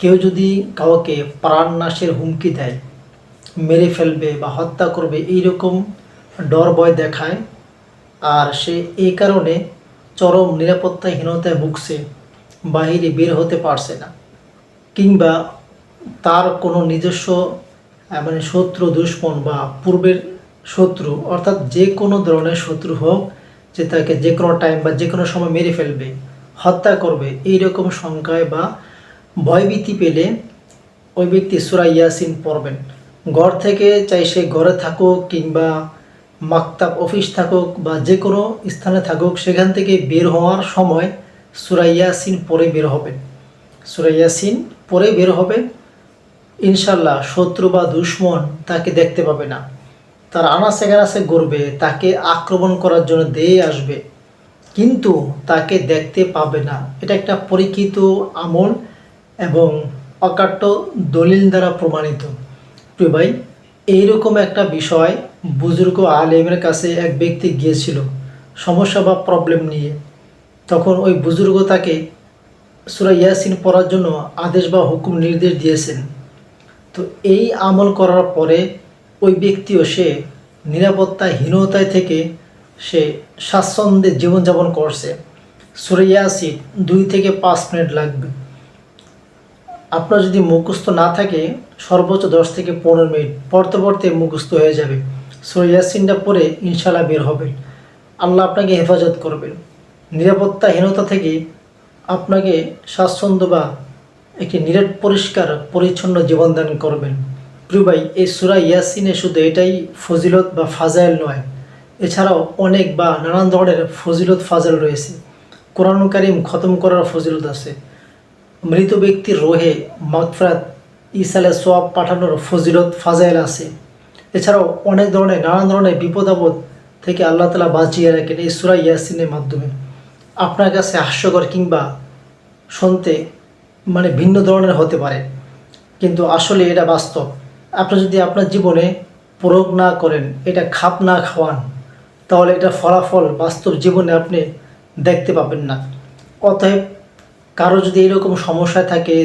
কেউ যদি কাউকে প্রাণনাশের হুমকি দেয়, মেরে ফেলবে বা হত্যা করবে এইরকম ডর ভয় দেখায়, আর সে এই কারণে চরম নিরাপত্তাহীনতায় ভুগছে, বাহিরে বের হতে পারছে না, কিংবা তার কোনো নিজস্ব মানে শত্রু দুশ্মন বা পূর্বের শত্রু, অর্থাৎ যে কোনো ধরনের শত্রু হোক, যে তাকে যে কোনো টাইম বা যে কোনো সময় মেরে ফেলবে, হত্যা করবে, এইরকম শঙ্কায় বা ভয়ভীতি পেলে ওই ব্যক্তি সূরা ইয়াসিন পড়বেন। ঘর থেকে চাই সে ঘরে থাকুক কিংবা মাকতাব অফিস থাকুক বা যে কোনো স্থানে থাকুক, সেখান থেকে বের হওয়ার সময় সূরা ইয়াসিন পড়ে বের হবেন। সূরা ইয়াসিন পড়ে বের হবেন, ইনশাল্লাহ শত্রু বা দুশ্মন তাকে দেখতে পাবে না, তার আনাচে কানাচে ঘুরবে, তাকে আক্রমণ করার জন্য দিয়ে আসবে, কিন্তু তাকে দেখতে পাবে না। এটা একটা পরীক্ষিত আমল এবং অকাট্য দলিল দ্বারা প্রমাণিত। প্রিয় ভাই, এইরকম একটা বিষয় বুজুর্গ আলেমের কাছে এক ব্যক্তি গিয়েছিল সমস্যা বা প্রবলেম নিয়ে। তখন ওই বুজুর্গ তাকে সূরা ইয়াসিন পড়ার জন্য আদেশ বা হুকুম নির্দেশ দিয়েছেন। তো এই আমল করার পরে ওই ব্যক্তিও সে নিরাপত্তাহীনতায় থেকে সে স্বাচ্ছন্দ্যে জীবনযাপন করছে। সূরা ইয়াসিন 2 থেকে 5 মিনিট লাগবে। আপনার যদি মুখস্থ না থাকে, সর্বোচ্চ 10 থেকে 15 মিনিট পড়তে পড়তে মুখস্থ হয়ে যাবে। সূরা ইয়াসিনটা পড়ে ইনশাল্লাহ বের হবেন। আল্লাহ আপনাকে হেফাজত করবেন, নিরাপত্তাহীনতা থেকে আপনাকে স্বাচ্ছন্দ্য বা একটি নিরেট পরিষ্কার পরিচ্ছন্ন জীবন দান করবেন। প্রিয় ভাই, এই সূরা ইয়াসিনে শুধু এটাই ফজিলত বা ফাজাইল নয়, এছাড়াও অনেক বা নানান ধরনের ফজিলত ফাজাইল রয়েছে। কোরআন কারীম খতম করার ফজিলত আছে, মৃত ব্যক্তির রোহে মাগফিরাত ইসালে সোয়াব পাঠানোর ফজিলত ফাজাইল আছে। এছাড়াও অনেক ধরনের নানান ধরনের বিপদ আপদ থেকে আল্লাহ তাআলা বাঁচিয়ে রাখেন এই সূরা ইয়াসিনের মাধ্যমে। আপনার কাছে হাস্যকর কিংবা শুনতে মানে ভিন্ন ধরনের হতে পারে, কিন্তু আসলে এটা বাস্তব। আপনি যদি আপনার জীবনে প্রয়োগ না করেন, এটা খাপ না খাওয়ান, তাহলে এটা ফলাফল বাস্তব জীবনে আপনি দেখতে পাবেন না। অতএব কারো যদি এরকম সমস্যা থাকে,